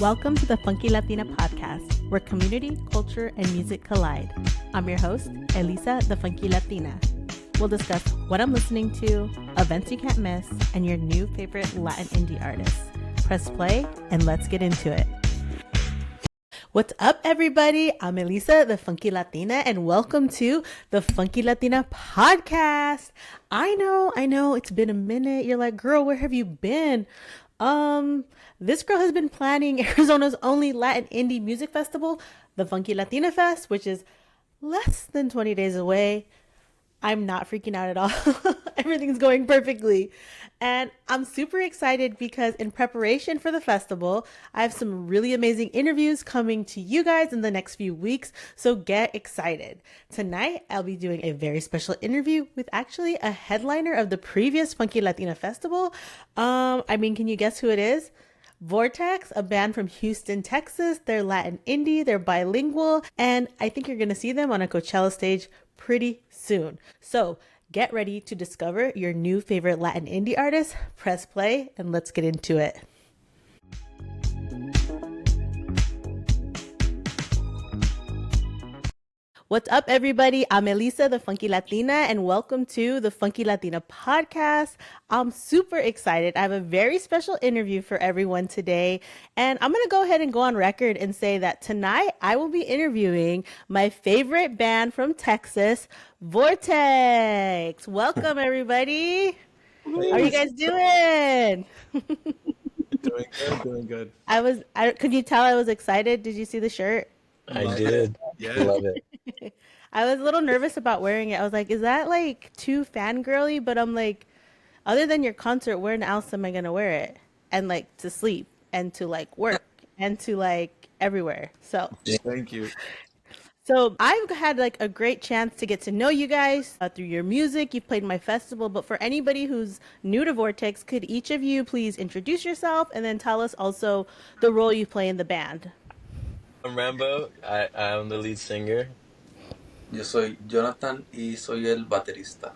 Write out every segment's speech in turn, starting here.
Welcome to the Funky Latina podcast, where community, culture, and music collide. I'm your host, Elisa, the Funky Latina. We'll discuss what I'm listening to, events you can't miss, and your new favorite Latin indie artists. Press play and let's get into it. What's up, everybody? I'm Elisa, the Funky Latina, and welcome to the Funky Latina podcast. I know, it's been a minute. You're like, girl, where have you been? This girl has been planning Arizona's only Latin indie music festival, the Funky Latina Fest, which is less than 20 days away. I'm not freaking out at all. Everything's going perfectly. And I'm super excited because in preparation for the festival, I have some really amazing interviews coming to you guys in the next few weeks. So get excited. Tonight, I'll be doing a very special interview with actually a headliner of the previous Funky Latina Festival. Can you guess who it is? Vortxz, a band from Houston, Texas. They're Latin indie, they're bilingual, and I think you're going to see them on a Coachella stage pretty soon. So get ready to discover your new favorite Latin indie artist. Press play and let's get into it. What's up, everybody? I'm Elisa, the Funky Latina, and welcome to the Funky Latina podcast. I'm super excited. I have a very special interview for everyone today, and I'm going to go ahead and go on record and say that tonight I will be interviewing my favorite band from Texas, Vortxz. Welcome, everybody. How are you guys doing? Doing good. Could you tell I was excited? Did you see the shirt? I did. Yeah. Love it. I was a little nervous about wearing it. I was like, is that like too fangirly? But I'm like, other than your concert, where else am I going to wear it? And like to sleep and to like work and to like everywhere. So Thank you. So I've had like a great chance to get to know you guys through your music. You've played my festival, but for anybody who's new to Vortxz, could each of you please introduce yourself and then tell us also the role you play in the band? I'm Rambo. I'm the lead singer. Yo soy Jonathan y soy el baterista.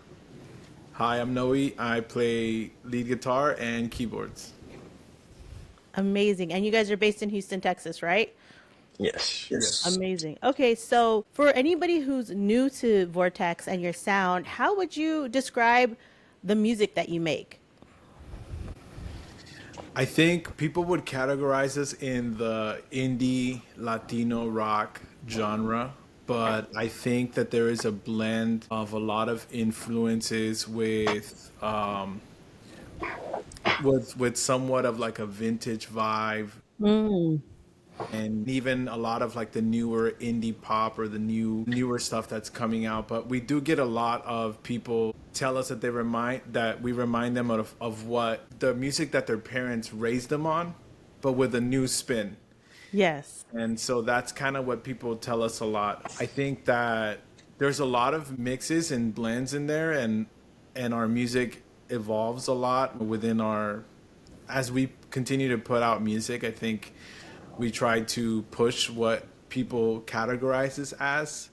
Hi, I'm Noe. I play lead guitar and keyboards. Amazing. And you guys are based in Houston, Texas, right? Yes. Amazing. Okay, so for anybody who's new to Vortxz and your sound, how would you describe the music that you make? I think people would categorize us in the indie Latino rock genre, but I think that there is a blend of a lot of influences with somewhat of like a vintage vibe. And even a lot of like the newer indie pop or the newer stuff that's coming out. But we do get a lot of people tell us that we remind them of what the music that their parents raised them on, but with a new spin. Yes. And so that's kind of what people tell us a lot. I think that there's a lot of mixes and blends in there, and our music evolves a lot as we continue to put out music. I think we try to push what people categorize us as.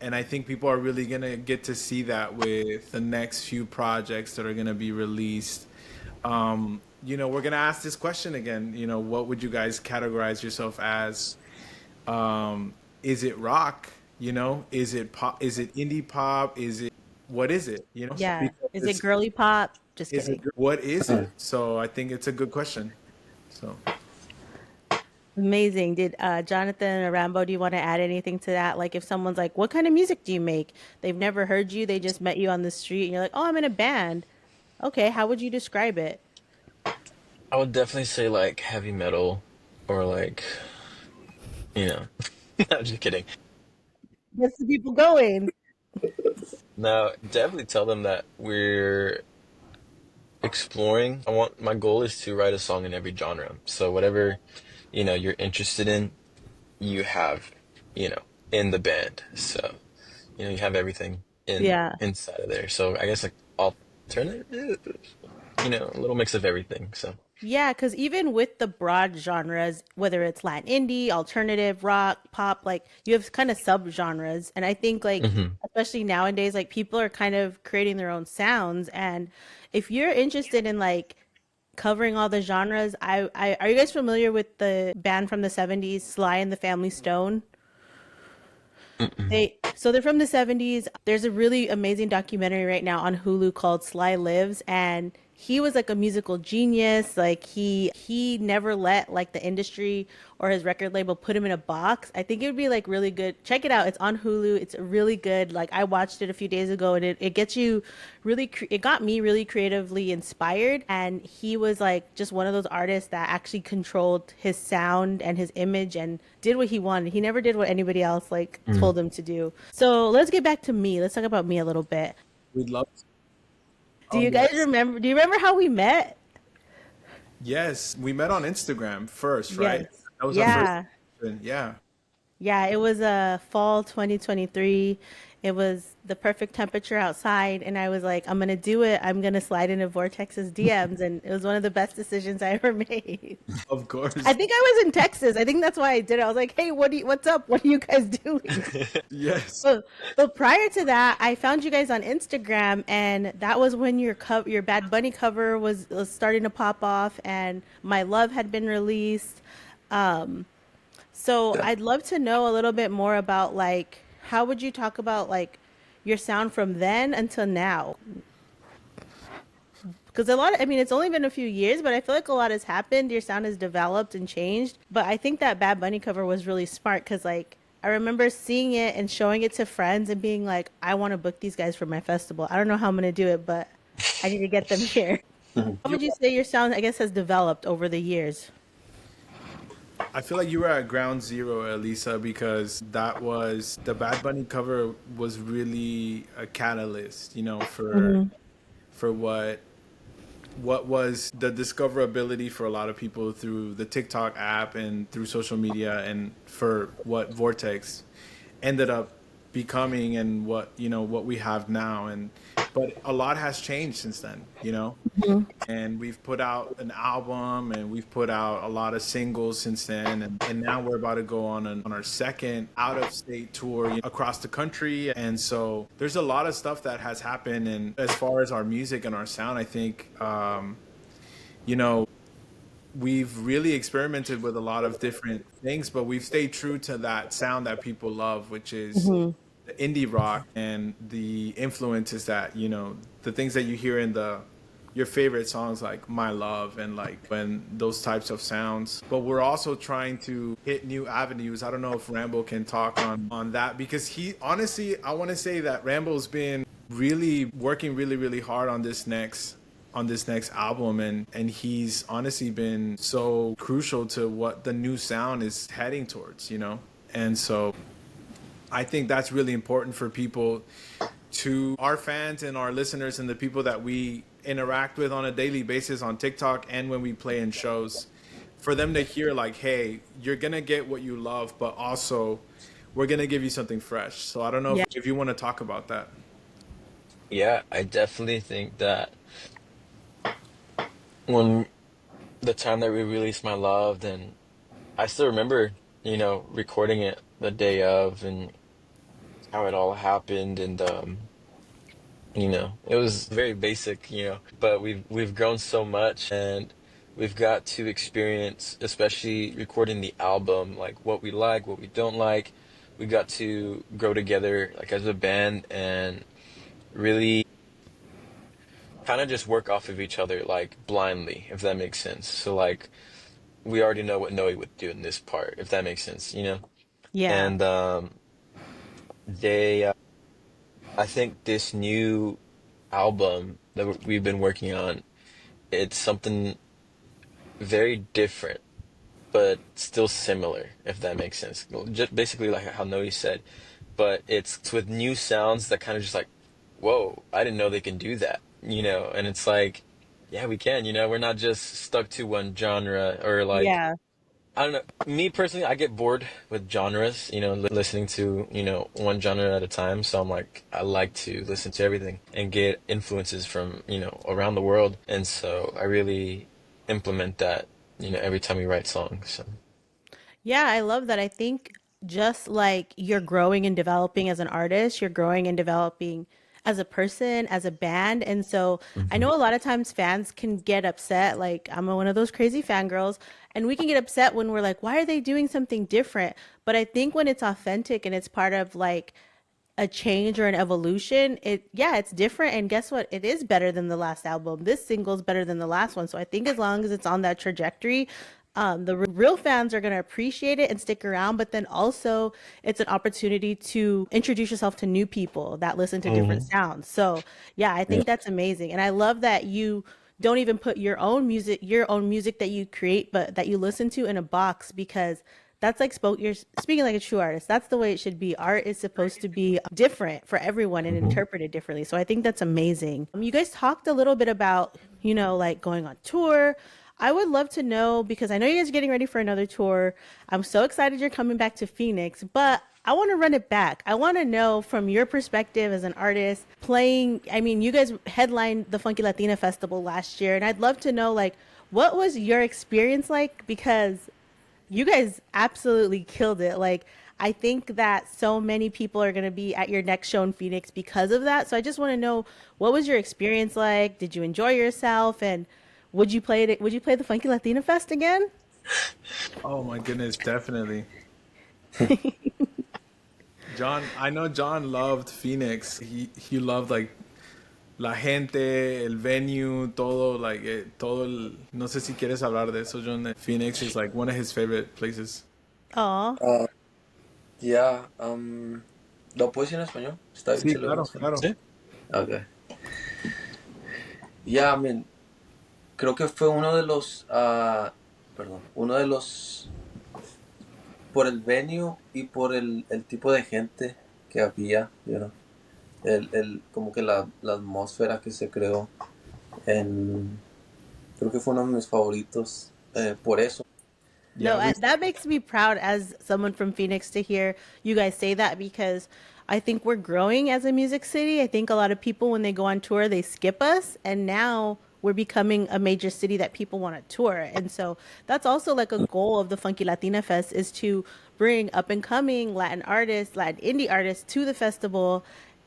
And I think people are really going to get to see that with the next few projects that are going to be released. We're going to ask this question again. What would you guys categorize yourself as? Is it rock? Is it pop? Is it indie pop? What is it? Yeah. Is it girly pop? Just kidding. What is it? So I think it's a good question. So Amazing. Did Jonathan or Rambo, do you want to add anything to that? Like if someone's like, what kind of music do you make? They've never heard you. They just met you on the street and you're like, oh, I'm in a band. Okay. How would you describe it? I would definitely say like heavy metal or like, I'm just kidding. Gets the people going. No, definitely tell them that we're exploring. My goal is to write a song in every genre. So whatever, you're interested in, you have, in the band. So, you have everything inside of there. So I guess like alternative, a little mix of everything. So Yeah, because even with the broad genres, whether it's Latin indie, alternative, rock, pop, like you have kind of subgenres. And I think like, especially nowadays, like people are kind of creating their own sounds. And if you're interested in like covering all the genres. I are you guys familiar with the band from the 70s, Sly and the Family Stone? Mm-mm. They're from the 70s. There's a really amazing documentary right now on Hulu called Sly Lives, and he was like a musical genius. Like he never let like the industry or his record label put him in a box. I think it would be like really good. Check it out. It's on Hulu. It's really good. Like I watched it a few days ago, and it gets you it got me really creatively inspired. And he was like just one of those artists that actually controlled his sound and his image and did what he wanted. He never did what anybody else like Mm. told him to do. So let's get back to me. Let's talk about me a little bit. We'd love to. Do Oh, you guys yes. remember? Do you remember how we met? Yes. We met on Instagram first, right? Yes. That was our first. Yeah. Yeah. Yeah, it was fall 2023. It was the perfect temperature outside, and I was like, I'm gonna do it. I'm gonna slide into Vortex's DMs, and it was one of the best decisions I ever made. Of I course. think I was in Texas. I think that's why I did it. I was like, "Hey, what's up? What are you guys doing?" Yes. But prior to that, I found you guys on Instagram, and that was when your Bad Bunny cover was starting to pop off, and My Love had been released. So I'd love to know a little bit more about like how would you talk about like your sound from then until now? Because I mean, it's only been a few years, but I feel like a lot has happened. Your sound has developed and changed. But I think that Bad Bunny cover was really smart because, like, I remember seeing it and showing it to friends and being like, I want to book these guys for my festival. I don't know how I'm going to do it, but I need to get them here. How You would you say your sound, I guess, has developed over the years? I feel like you were at ground zero, Elisa, because that was the Bad Bunny cover was really a catalyst, for what was the discoverability for a lot of people through the TikTok app and through social media, and for what Vortex ended up becoming, and what we have now. And but a lot has changed since then. And we've put out an album, and we've put out a lot of singles since then, and now we're about to go on our second out of state tour, across the country. And so there's a lot of stuff that has happened. And as far as our music and our sound, I think you know we've really experimented with a lot of different things, but we've stayed true to that sound that people love, which is the indie rock, and the influences that, the things that you hear in your favorite songs, like My Love, and like when those types of sounds. But we're also trying to hit new avenues. I don't know if Rambo can talk on that, because he honestly, I want to say that Rambo's been really working really, really hard on this next album, and he's honestly been so crucial to what the new sound is heading towards. And so I think that's really important for people, to our fans and our listeners and the people that we interact with on a daily basis on TikTok and when we play in shows, for them to hear like, hey, you're gonna get what you love, but also we're gonna give you something fresh. So I don't know Yeah. if you want to talk about that. Yeah, I definitely think that when the time that we released My Love, then I still remember, recording it the day of and how it all happened. And it was very basic, but we've grown so much, and we've got to experience, especially recording the album, like what we like, what we don't like. We got to grow together like as a band and really kind of just work off of each other like blindly, if that makes sense. So like we already know what Noe would do in this part, if that makes sense. Yeah. And they I think this new album that we've been working on, it's something very different, but still similar, if that makes sense. Just basically like how Noe said, but it's with new sounds that kind of just like, whoa, I didn't know they can do that. And it's like, yeah, we can. We're not just stuck to one genre or like, Yeah. I don't know. Me personally, I get bored with genres, listening to, one genre at a time. So I'm like, I like to listen to everything and get influences from, around the world. And so I really implement that, every time we write songs. So, Yeah, I love that. I think just like you're growing and developing as an artist, you're growing and developing as a person, as a band. And so I Hmm. know a lot of times fans can get upset. Like, I'm one of those crazy fangirls, and we can get upset when we're like, why are they doing something different? But I think when it's authentic and it's part of like a change or an evolution, it's different. And guess what? It is better than the last album. This single's better than the last one. So I think as long as it's on that trajectory, the real fans are going to appreciate it and stick around. But then also, it's an opportunity to introduce yourself to new people that listen to different Hmm. sounds. So yeah, I Yeah. think that's amazing. And I love that you don't even put your own music that you create, but that you listen to in a box, because that's like you're speaking like a true artist. That's the way it should be. Art is supposed to be different for everyone and Hmm. interpreted differently. So I think that's amazing. You guys talked a little bit about, like going on tour. I would love to know, because I know you guys are getting ready for another tour. I'm so excited you're coming back to Phoenix, but I want to run it back. I want to know from your perspective as an artist playing. I mean, you guys headlined the Funky Latina Festival last year, and I'd love to know, like, what was your experience like? Because you guys absolutely killed it. Like, I think that so many people are going to be at your next show in Phoenix because of that. So I just want to know, what was your experience like? Did you enjoy yourself? And would you play the Funky Latina Fest again? Oh my goodness, definitely. John, I know John loved Phoenix. He loved like la gente, el venue, todo like todo el, no sé si quieres hablar de eso, John. Phoenix is like one of his favorite places. Oh, Uh, yeah, ¿lo puedo decir en español? ¿Está bien Sí, si lo digo en claro, español? claro. Sí. Okay. Yeah, I mean, creo que fue uno de los, uno de los, por el venue y por el tipo de gente que había, como que la atmósfera que se creó, en, creo que fue uno de mis favoritos, por eso. no, Yeah, we that makes me proud as someone from Phoenix to hear you guys say that, because I think we're growing as a music city. I think a lot of people, when they go on tour, they skip us, and now we're becoming a major city that people want to tour. And so that's also like a goal of the Funky Latina Fest, is to bring up and coming Latin artists, Latin indie artists to the festival,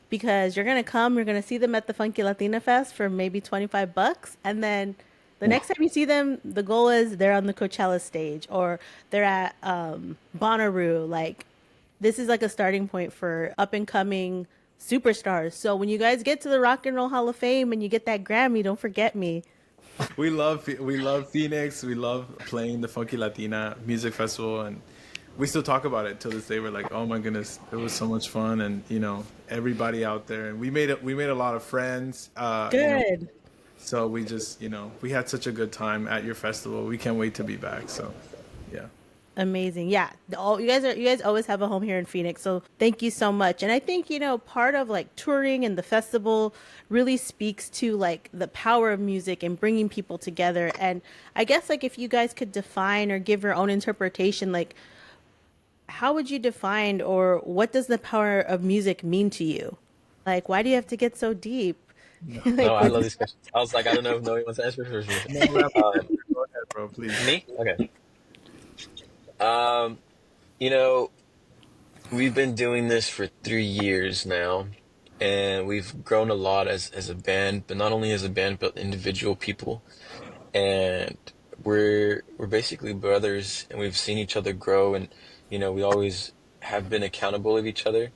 because you're going to come, you're going to see them at the Funky Latina Fest for maybe 25 bucks, and then the next time you see them, the goal is they're on the Coachella stage, or they're at Bonnaroo. Like, this is like a starting point for up and coming superstars. So when you guys get to the Rock and Roll Hall of Fame and you get that Grammy, don't forget me. we love Phoenix. We love playing the Funky Latina Music Festival, and we still talk about it till this day. We're like, oh my goodness, it was so much fun, and everybody out there, and we made a lot of friends. Good. So we just we had such a good time at your festival. We can't wait to be back. So yeah. Amazing. Yeah. You guys always have a home here in Phoenix. So thank you so much. And I think, part of like touring and the festival really speaks to like the power of music and bringing people together. And I guess, like, if you guys could define or give your own interpretation, like, how would you define, or what does the power of music mean to you? Like, why do you have to get so deep? No, No, Like, I what? love these questions. I was like, I don't know if Noe wants to answer first. no rap. Um, Go ahead, bro, please. Me? Okay. Um, you know, we've been doing this for 3 years now, and we've grown a lot as a band, but not only as a band, but individual people. And we're basically brothers, and we've seen each other grow, and we always have been accountable of each other,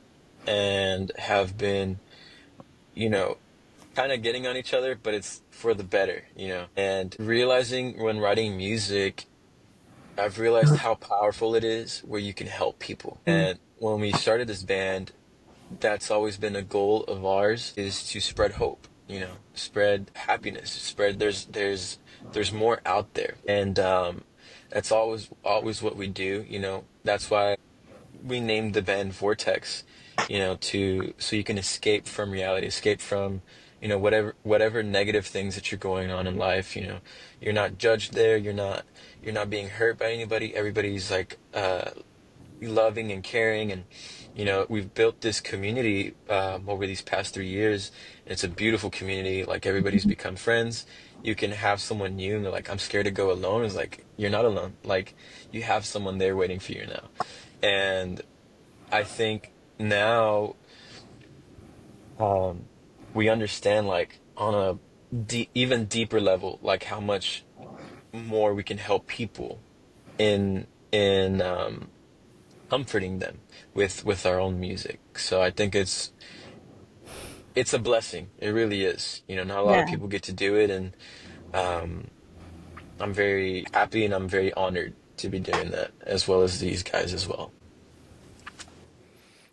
and have been, you know, kind of getting on each other, but it's for the better. And realizing when writing music, I've realized how powerful it is where you can help people. And when we started this band, that's always been a goal of ours, is to spread hope, spread happiness, spread there's more out there. And that's always what we do. That's why we named the band Vortxz, to so you can escape from reality, escape from, whatever negative things that you're going on in life. You're not judged there, you're not being hurt by anybody. Everybody's like loving and caring, and we've built this community over these past 3 years. It's a beautiful community. Like, everybody's become friends. You can have someone new and they're like, I'm scared to go alone. It's like, you're not alone. Like, you have someone there waiting for you now. And I think now, um we understand like on a even deeper level, like how much more we can help people in comforting them with our own music. So I think it's a blessing. It really is. You know, not a lot of Yeah. people get to do it, and um, I'm very happy and I'm very honored to be doing that, as well as these guys as well.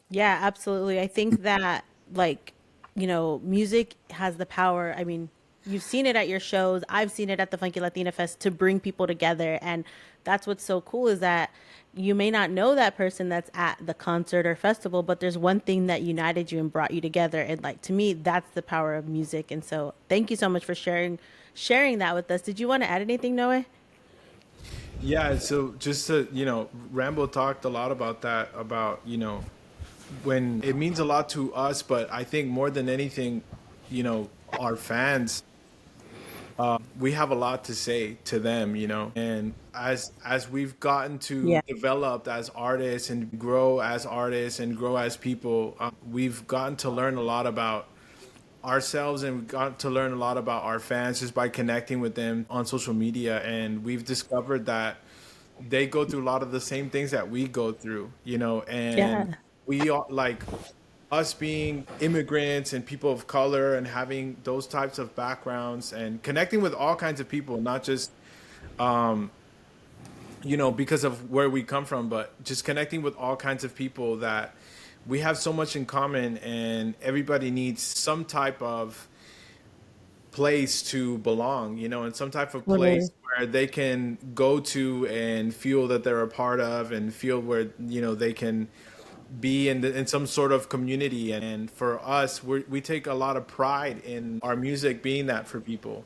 Yeah, absolutely. I think that, like, music has the power. I mean, you've seen it at your shows. I've seen it at the Funky Latina Fest to bring people together. And that's what's so cool is that you may not know that person that's at the concert or festival, but there's one thing that united you and brought you together. And like to me, that's the power of music. And so thank you so much for sharing that with us. Did you want to add anything, Noah? Yeah, so just to, Rambo talked a lot about that, about, when it means a lot to us, but I think more than anything, our fans, we have a lot to say to them, and as we've gotten to Yeah. develop as artists and grow as artists and grow as people, we've gotten to learn a lot about ourselves and we got to learn a lot about our fans just by connecting with them on social media, and we've discovered that they go through a lot of the same things that we go through, and Yeah. we are like us being immigrants and people of color and having those types of backgrounds and connecting with all kinds of people, not just because of where we come from, but just connecting with all kinds of people, that we have so much in common and everybody needs some type of place to belong, and some type of Totally. place where they can go to and feel that they're a part of and feel where, they can be in some sort of community. And for us, we take a lot of pride in our music being that for people,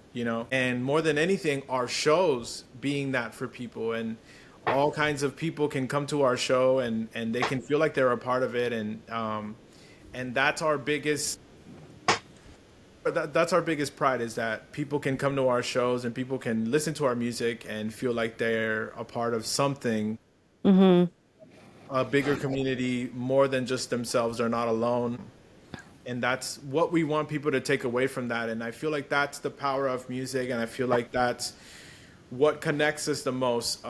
and more than anything, our shows being that for people. And all kinds of people can come to our show and they can feel like they're a part of it. And that's our biggest that's our biggest pride, is that people can come to our shows and people can listen to our music and feel like they're a part of something, a bigger community, more than just themselves. They're not alone. And that's what we want people to take away from that. And I feel like that's the power of music. And I feel like that's what connects us the most,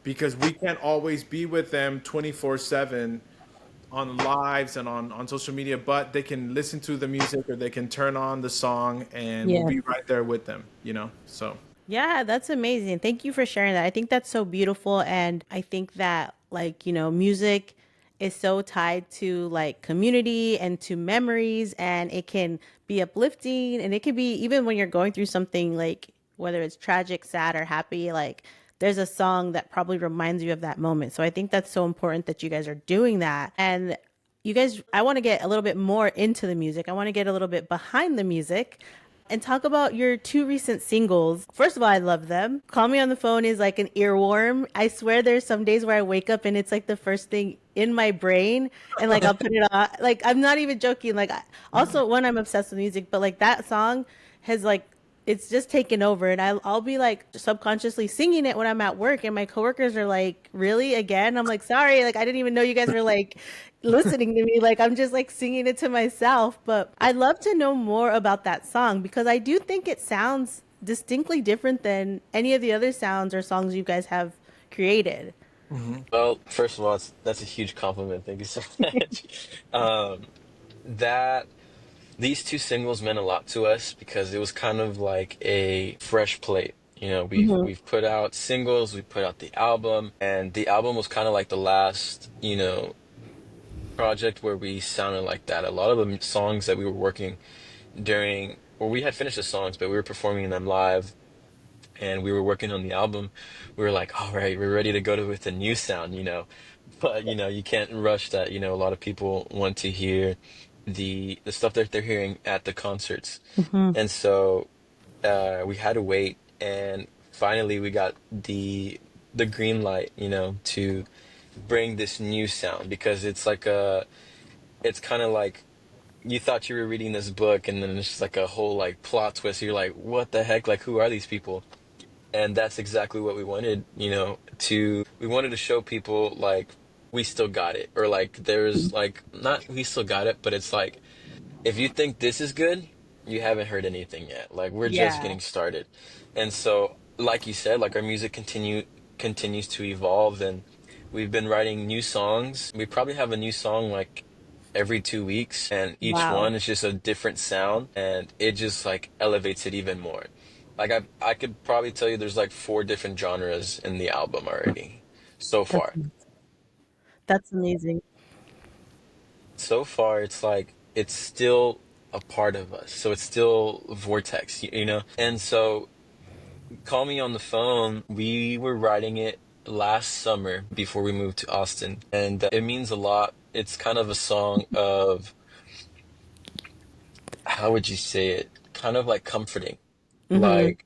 because we can't always be with them 24/7 on lives and on social media, but they can listen to the music or they can turn on the song and we'll Yeah. be right there with them. So Yeah, that's amazing. Thank you for sharing that. I think that's so beautiful. And I think that, like, music is so tied to like community and to memories, and it can be uplifting. And it can be even when you're going through something like whether it's tragic, sad, or happy, like there's a song that probably reminds you of that moment. So I think that's so important that you guys are doing that. And you guys, I want to get a little bit more into the music. I want to get a little bit behind the music and talk about your two recent singles. First of all, I love them. Call Me on the Phone is like an earworm. I swear there's some days where I wake up and it's like the first thing in my brain, and like I'll put it on. Like I'm not even joking. Like also one, I'm obsessed with music, but like that song has like it's just taken over, and I'll be like subconsciously singing it when I'm at work, and my coworkers are like, really again? I'm like, sorry, like I didn't even know you guys were like listening to me. Like I'm just like singing it to myself. But I'd love to know more about that song because I do think it sounds distinctly different than any of the other sounds or songs you guys have created. Well, first of all, that's a huge compliment. Thank you so much. Um, that these two singles meant a lot to us because it was kind of like a fresh plate. You know, we've put out singles, we put out the album, and the album was kind of like the last, project where we sounded like that. A lot of the songs that we were working during, or we had finished the songs, but we were performing them live and we were working on the album. We were like, all right, we're ready to go to with a new sound. But you can't rush that. A lot of people want to hear the stuff that they're hearing at the concerts. And so we had to wait, and finally we got the green light, to bring this new sound because it's kind of like you thought you were reading this book and then it's just like a whole like plot twist. You're like, what the heck? Like, who are these people? And that's exactly what we wanted, we wanted to show people like we still got it, or like there's like not we still got it, but it's like if you think this is good, you haven't heard anything yet. Like we're just Yeah. getting started. And so, like you said, like our music continues to evolve, and we've been writing new songs. We probably have a new song like every 2 weeks, and each Wow. one is just a different sound, and it just like elevates it even more. Like I could probably tell you there's like four different genres in the album already so That's far. that's amazing. So far it's like it's still a part of us. So it's still Vortex, you know? And so Call Me on the Phone, we were writing it last summer before we moved to Austin. And it means a lot. It's kind of a song of, how would you say it? Kind of like comforting. Mhm. Like,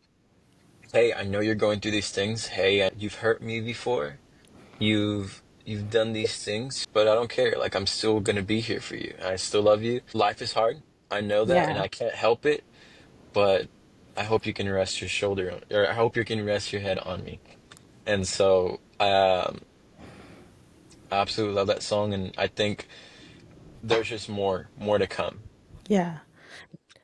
hey, I know you're going through these things. Hey, you've hurt me before. You've done these things, but I don't care. Like I'm still gonna be here for you. I still love you. Life is hard. I know that, and Yeah. I can't help it, but I hope you can rest your shoulder on, or I hope you can rest your head on me. And so, I absolutely love that song, and I think there's just more to come. Yeah.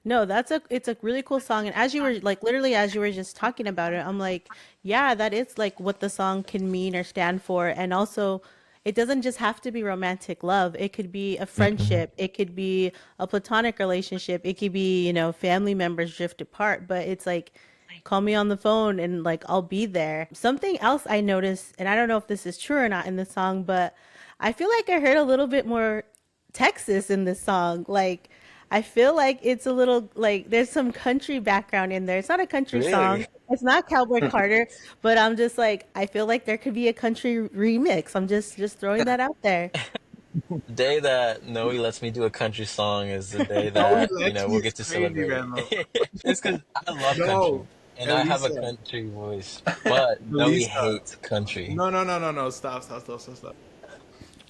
No, it's a really cool song. And as you were like literally as you were just talking about it, I'm like, yeah, that is like what the song can mean or stand for. And also it doesn't just have to be romantic love. It could be a Hmm. friendship. It could be a platonic relationship. It could be, family members drift apart, but it's like call me on the phone and like I'll be there. Something else I noticed, and I don't know if this is true or not in the song, but I feel like I heard a little bit more Texas in this song. Like I feel like it's a little like there's some country background in there. It's not a country song. Really? It's not Cowboy Carter, but I'm just like I feel like there could be a country remix. I'm just throwing that out there. The day that Noe lets me do a country song is the day No, he that, lets we'll me. get It's to crazy, celebrate man. it. It's because I love No, country and I have a Elisa, country voice, but Noe Elisa. hates country. No, no, no, no, no. Stop, stop, stop, stop, stop.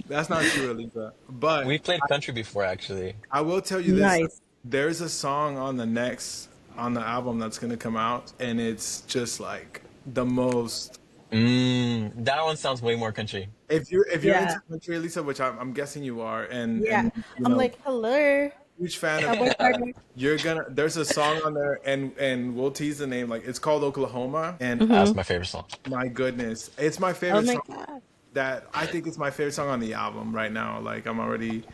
That's not true, Elisa. But We played country before, actually. I will tell you this: Nice. there's a song on the album that's gonna come out, and it's just like the most. That one sounds way more country. If you're Yeah. into country, Elisa, which I'm guessing you are, and Yeah. you I'm know, like, hello, huge fan of Cowboy Carter. you're gonna there's a song on there, and we'll tease the name, like it's called Oklahoma, and That's Hmm. my favorite song. my goodness, it's my Oh favorite my song. god. That I think it's my favorite song on the album right now. Like I'm already,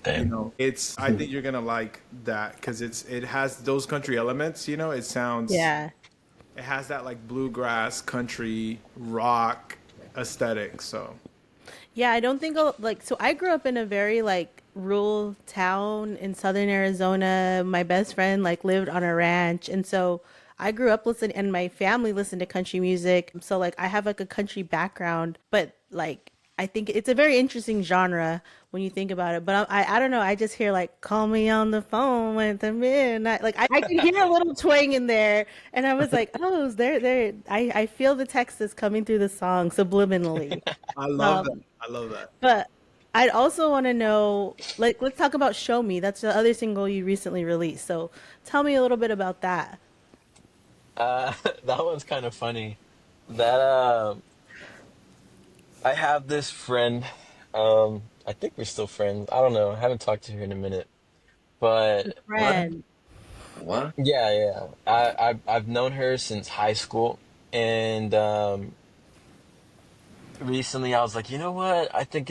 Damn. it's I think you're gonna like that because it has those country elements. Yeah. It has that like bluegrass country rock aesthetic. So Yeah, I don't think like so I grew up in a very like rural town in southern Arizona. My best friend like lived on a ranch and so I grew up listening and my family listened to country music. So like I have like a country background, but like I think it's a very interesting genre when you think about it. But I don't know, I just hear like call me on the phone with the midnight. Like I can hear a little twang in there and I was like, "Oh, there I feel the text is coming through the song subliminally." I love that. Um, I love that. but I'd also want to know, like, let's talk about Show Me. That's the other single you recently released. So tell me a little bit about that. That one's kind of funny. That I have this friend. I think we're still friends. I don't know. I haven't talked to her in a minute, but What? Friend. What? yeah, yeah. I've known her since high school, and recently I was like, you know what? I think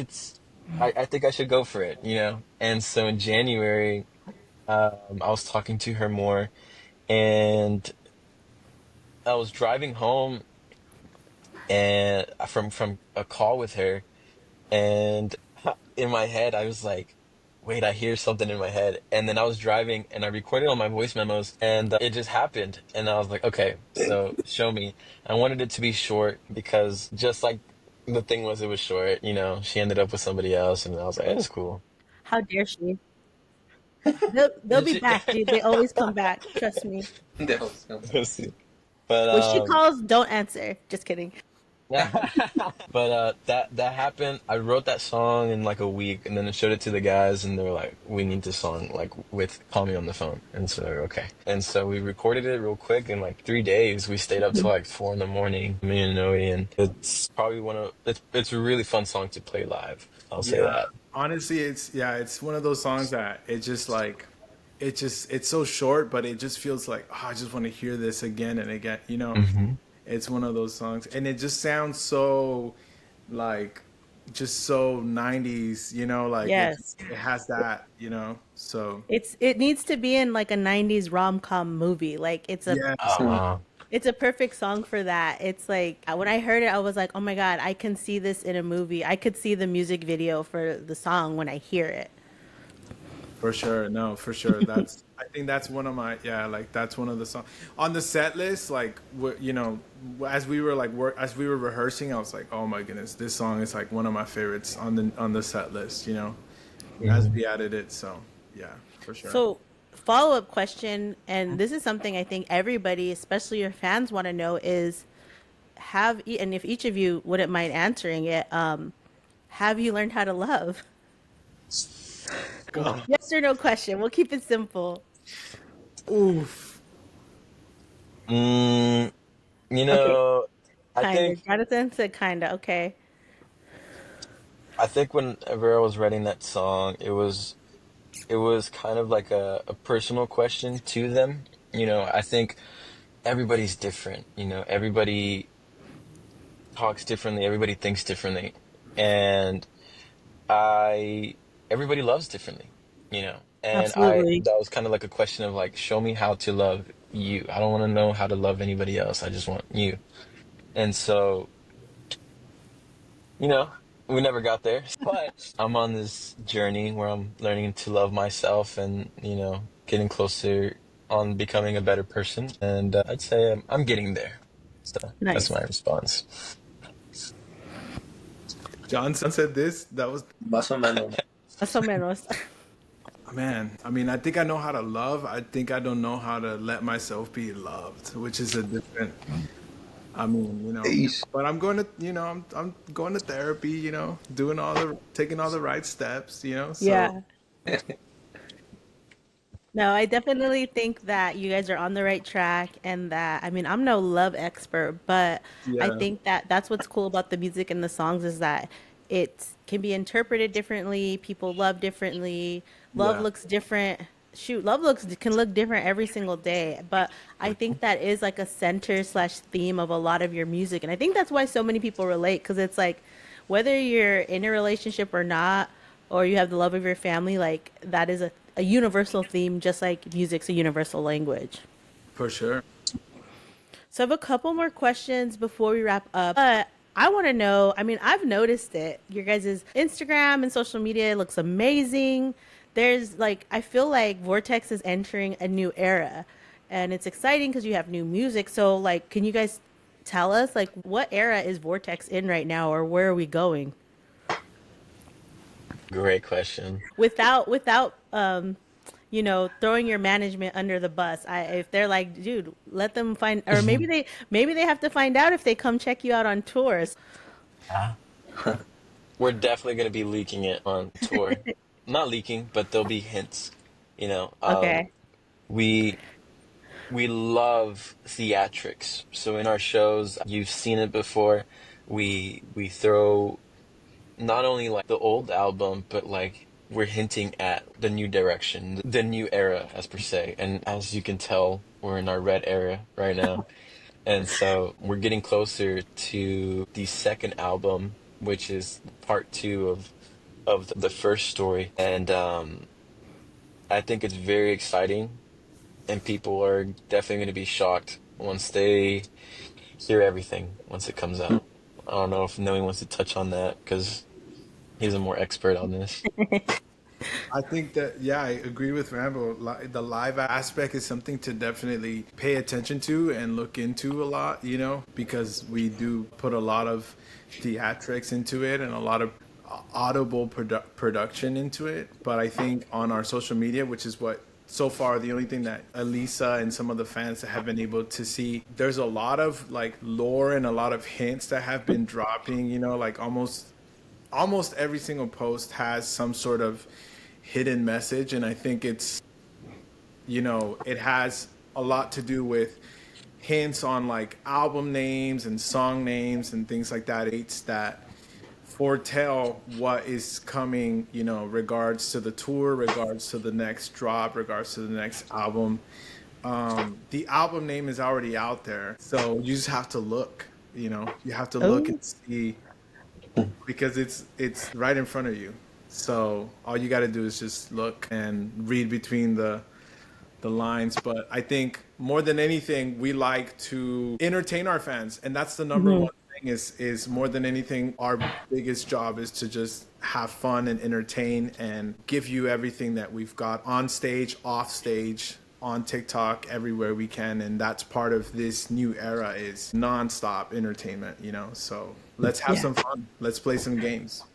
I should go for it, you know? And so in January, I was talking to her more, and I was driving home and from a call with her, and in my head I was like, wait, I hear something in my head. And then I was driving and I recorded on my voice memos, and it just happened. And I was like, okay, so show me. I wanted it to be short because just like the thing was, it was short, you know, she ended up with somebody else, and I was like, it's cool. How dare she? They'll Did be she? back, dude. They always come back. Trust me. Dios, no. Let's see. But When she calls, don't answer. Just kidding. but that happened. I wrote that song in like a week, and then I showed it to the guys, and they were like, "We need this song like with Call Me on the Phone." And so they're okay. And so we recorded it real quick in like 3 days. We stayed up till like 4 in the morning, me and Noe, and it's probably it's a really fun song to play live. I'll say Yeah, that. honestly, it's one of those songs that it just like it's so short, but it just feels like, oh, I just want to hear this again and again, you know. Hmm. It's one of those songs, and it just sounds so like just so 90s, you know, like Yes. it has that, you know. So It needs to be in like a 90s rom-com movie. Like yes, Oh, Hmm. wow. it's a perfect song for that. It's like when I heard it I was like, "Oh my God, I can see this in a movie. I could see the music video for the song when I hear it." for sure. No, for sure. That's I think that's one of my, yeah, like that's one of the songs on the set list. Like you know, as we were like as we were rehearsing, I was like, oh my goodness, this song is like one of my favorites on the set list. You know, as Hmm. we added it. So yeah, for sure. So, follow-up question, and this is something I think everybody, especially your fans, want to know is and if each of you wouldn't mind answering it, have you learned how to love? Go. Yes or no question. We'll keep it simple. Oof. Mm, you Okay, know, I kinda. think Jonathan said kinda. Okay. I think whenever I was writing that song, it was kind of like a personal question to them. I think everybody's different. Everybody talks differently, everybody thinks differently, and I everybody loves differently. And I Absolutely. that was kind of like a question of like, show me how to love you. I don't want to know how to love anybody else. I just want you. And so, you know, we never got there, but I'm on this journey where I'm learning to love myself and, getting closer on becoming a better person. And I'd say I'm getting there. So that's Nice. my response. Johnson said this. That was Más o menos. Más o menos. man. I mean, I think I know how to love. I think I don't know how to let myself be loved, which is a different. I mean, you know, Ace. but I'm going to, you know, I'm going to therapy, you know, taking all the right steps, you know. So Yeah. No, I definitely think that you guys are on the right track and that, I mean, I'm no love expert, but I yeah, think that that's what's cool about the music and the songs is that it can be interpreted differently, people love differently, love yeah, looks different. Shoot, love looks can look different every single day, but I think that is like a center slash theme of a lot of your music, and I think that's why so many people relate because it's like whether you're in a relationship or not, or you have the love of your family, like that is a universal theme, just like music's a universal language. for sure. So I have a couple more questions before we wrap up. But I want to know, I mean, I've noticed it. Your guys' Instagram and social media looks amazing. There's like, I feel like Vortxz is entering a new era. And it's exciting because you have new music. So, like, can you guys tell us, like, what era is Vortxz in right now, or where are we going? Great question. Without throwing your management under the bus. If they're like, dude, let them find, or maybe they have to find out if they come check you out on tours. Yeah. We're definitely going to be leaking it on tour. Not leaking, but there'll be hints. You know, um, Okay. we we love theatrics. So in our shows, you've seen it before. We throw not only like the old album, but like we're hinting at the new direction, the new era as per se. And as you can tell, we're in our red era right now. And so we're getting closer to the second album, which is part two of the first story. And I think it's very exciting, and people are definitely going to be shocked once they hear everything once it comes out. I don't know if Noe wants to touch on that because he's a more expert on this. I think that, yeah, I agree with Rambo. The live aspect is something to definitely pay attention to and look into a lot, you know, because we do put a lot of theatrics into it and a lot of audible production into it. But I think on our social media, which is what so far the only thing that Elisa and some of the fans have been able to see, there's a lot of like lore and a lot of hints that have been dropping, you know, like almost every single post has some sort of hidden message, and I think it's, you know, it has a lot to do with hints on like album names and song names and things like that. It's that foretell what is coming, regards to the tour, regards to the next drop, regards to the next album. The album name is already out there, so you just have to look. You have to look Oh, and see because it's right in front of you. So all you got to do is just look and read between the lines. But I think more than anything, we like to entertain our fans, and that's the number one thing. Is more than anything, our biggest job is to just have fun and entertain and give you everything that we've got on stage, off stage, on TikTok, everywhere we can. And that's part of this new era is nonstop entertainment. So let's have yeah. some fun. Let's play some games.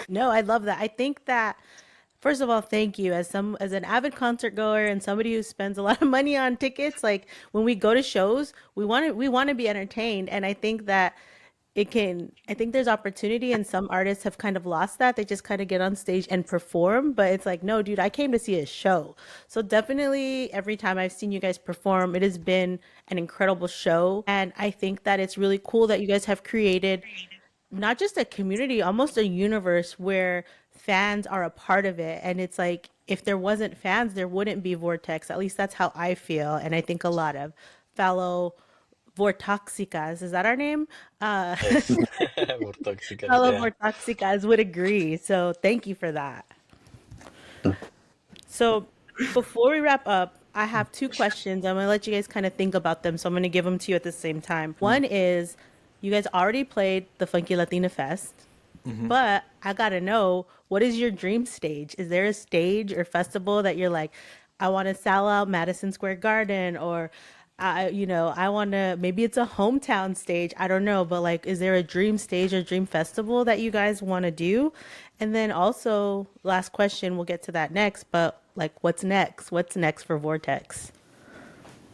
No, I love that. I think that first of all, thank you as an avid concert goer and somebody who spends a lot of money on tickets. Like when we go to shows, we want to be entertained, and I think that I think there's opportunity, and some artists have kind of lost that. They just kind of get on stage and perform, but it's like, no, dude, I came to see a show. So definitely every time I've seen you guys perform, it has been an incredible show, and I think that it's really cool that you guys have created not just a community, almost a universe where fans are a part of it. And it's like, if there wasn't fans, there wouldn't be Vortex. At least that's how I feel. And I think a lot of fellow Vortoxicas, is that our name? Yes. Vortxz, Fellow yeah. Vortoxicas would agree. So thank you for that. So before we wrap up, I have two questions. I'm going to let you guys kind of think about them. So I'm going to give them to you at the same time. One is, you guys already played the Funky Latina Fest, but I got to know, what is your dream stage? Is there a stage or festival that you're like, I want to sell out Madison Square Garden, or I want to, maybe it's a hometown stage. I don't know, but like, is there a dream stage or dream festival that you guys want to do? And then also, last question, we'll get to that next, but like, what's next? What's next for Vortex?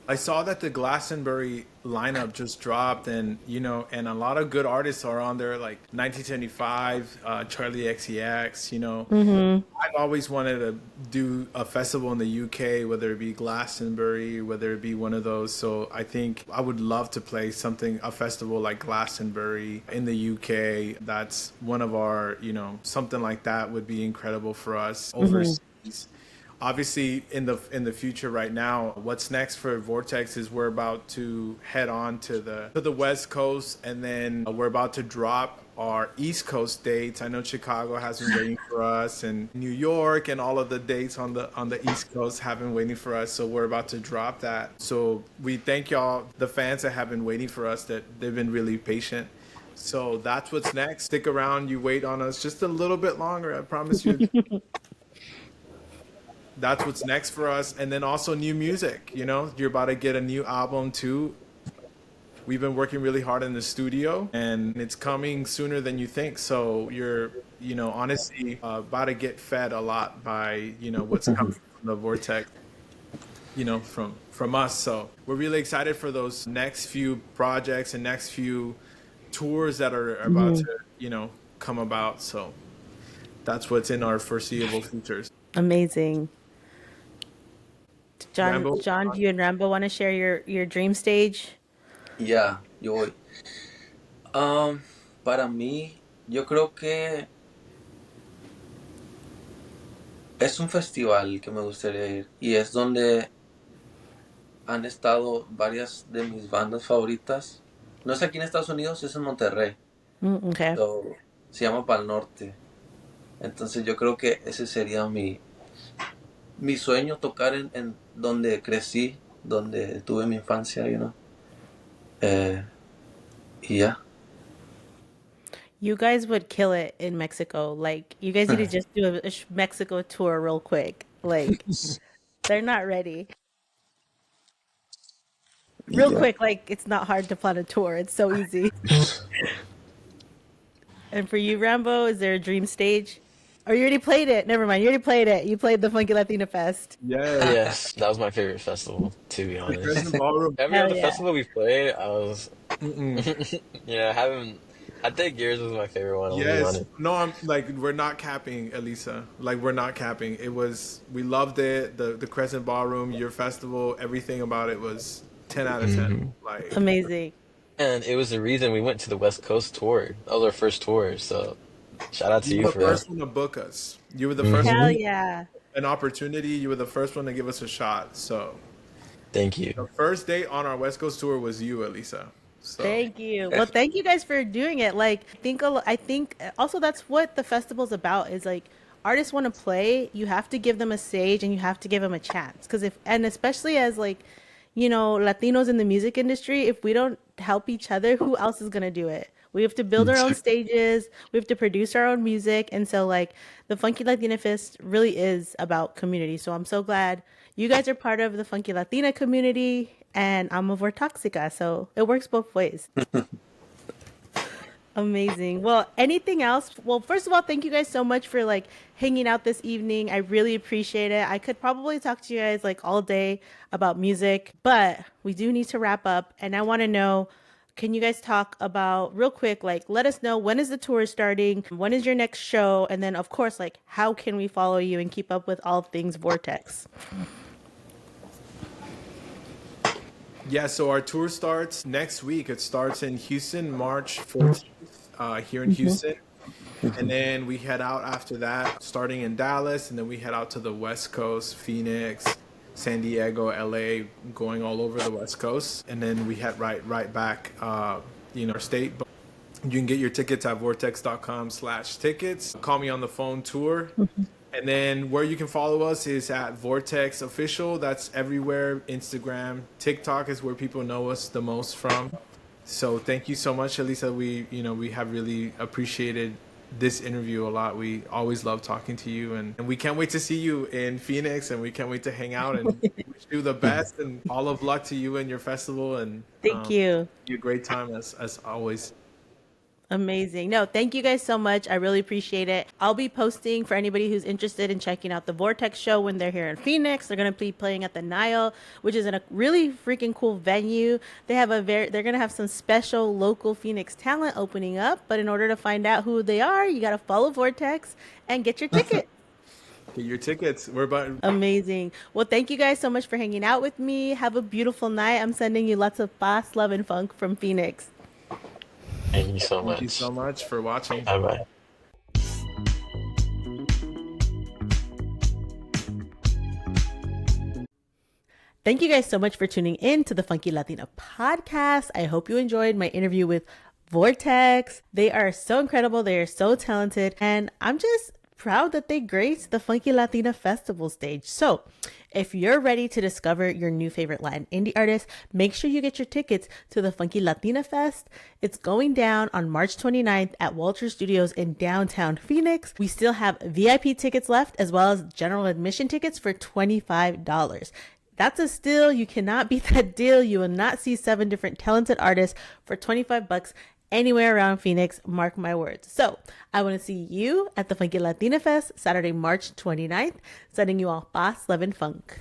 I saw that the Glastonbury lineup just dropped, and a lot of good artists are on there, like 1975, Charlie XCX. I've always wanted to do a festival in the UK, whether it be Glastonbury, whether it be one of those. So I think I would love to play a festival like Glastonbury in the UK. That's one of our, something like that would be incredible for us overseas. Obviously, in the future right now, what's next for Vortex is we're about to head on to the West Coast, and then we're about to drop our East Coast dates. I know Chicago has been waiting for us, and New York, and all of the dates on the East Coast have been waiting for us. So we're about to drop that. So we thank y'all, the fans that have been waiting for us, that they've been really patient. So that's what's next. Stick around, you wait on us just a little bit longer. I promise you. That's what's next for us. And then also new music. You're about to get a new album too. We've been working really hard in the studio, and it's coming sooner than you think. So you're, honestly, about to get fed a lot by, what's coming from the Vortex, from us. So we're really excited for those next few projects and next few tours that are about to, come about. So that's what's in our foreseeable futures. Amazing. Rambo. John, do you and Rambo want to share your dream stage? Ya, yo voy. Para mí, yo creo que es un festival que me gustaría ir, y es donde han estado varias de mis bandas favoritas. No es aquí en Estados Unidos, es en Monterrey. Okay. So, se llama Pal Norte. Entonces yo creo que ese sería mi sueño, tocar en donde crecí, donde tuve mi infancia, y ya. You guys would kill it in Mexico. Like, you guys need to just do a Mexico tour real quick. Like, they're not ready. Real Ya. quick, like, it's not hard to plan a tour. It's so easy. And for you, Rambo, is there a dream stage? Or you already played it? Never mind. You already played it. You played the Funky Latina Fest. Yeah. Yes, that was my favorite festival, to be The Crescent honest. Ballroom. Every Hell other yeah. festival we played, I was, Mm-mm. I think yours was my favorite one, I'll be Yes. honest. No, I'm like, we're not capping, Elisa. Like, we're not capping. We loved it. The Crescent Ballroom, your festival, everything about it was 10 out of 10. Like, Amazing. And it was the reason we went to the West Coast tour. That was our first tour, so Shout out to You you were the for real. first one to book us. You were the first Hell one, yeah. an opportunity. You were the first one to give us a shot. So Thank you. the first date on our West Coast tour was you, Elisa. So Thank you. Well, thank you guys for doing it. Like, I think also that's what the festival's about is like artists want to play, you have to give them a stage and you have to give them a chance. Cause and especially as like, Latinos in the music industry, if we don't help each other, who else is going to do it? We have to build our own stages. We have to produce our own music. And so like the Funky Latina Fest really is about community. So I'm so glad you guys are part of the Funky Latina community and I'm a Vortxica. So it works both ways. Amazing. Well, anything else? Well, first of all, thank you guys so much for like hanging out this evening. I really appreciate it. I could probably talk to you guys like all day about music, but we do need to wrap up. And I want to know, can you guys talk about real quick, like let us know when is the tour starting? When is your next show? And then of course, like how can we follow you and keep up with all things Vortxz? yeah, so our tour starts next week. It starts in Houston, March 14th, here in Houston. And then we head out after that, starting in Dallas, and then we head out to the West Coast, Phoenix, San Diego, LA, going all over the West Coast. And then we head right back, our state. But you can get your tickets at vortxz.com/tickets. Call me on the phone tour. And then where you can follow us is at Vortxz Official. That's everywhere. Instagram, TikTok is where people know us the most from. So thank you so much, Elisa. We have really appreciated this interview a lot. We always love talking to you, and we can't wait to see you in Phoenix, and we can't wait to hang out and wish you the best and all of luck to you and your festival. And Thank you. you a great time as always. Amazing. No, thank you guys so much. I really appreciate it. I'll be posting for anybody who's interested in checking out the Vortxz show when they're here in Phoenix. They're going to be playing at the Nile, which is in a really freaking cool venue. They're going to have some special local Phoenix talent opening up. But in order to find out who they are, you got to follow Vortxz and get your ticket. Get your tickets. We're about. Amazing. Well, thank you guys so much for hanging out with me. Have a beautiful night. I'm sending you lots of paz, love, and funk from Phoenix. Thank you so much. Thank you so much for watching. Bye bye. Thank you guys so much for tuning in to the Funky Latina podcast. I hope you enjoyed my interview with Vortxz. They are so incredible. They are so talented. And I'm just proud that they graced the Funky Latina Festival stage. So if you're ready to discover your new favorite Latin indie artist, make sure you get your tickets to the Funky Latina Fest. It's going down on March 29th at Walter Studios in downtown Phoenix. We still have VIP tickets left as well as general admission tickets for $25. That's a steal. You cannot beat that deal. You will not see 7 different talented artists for $25 anywhere around Phoenix, mark my words. So I want to see you at the Funky Latina Fest, Saturday, March 29th, sending you all paz, love, and funk.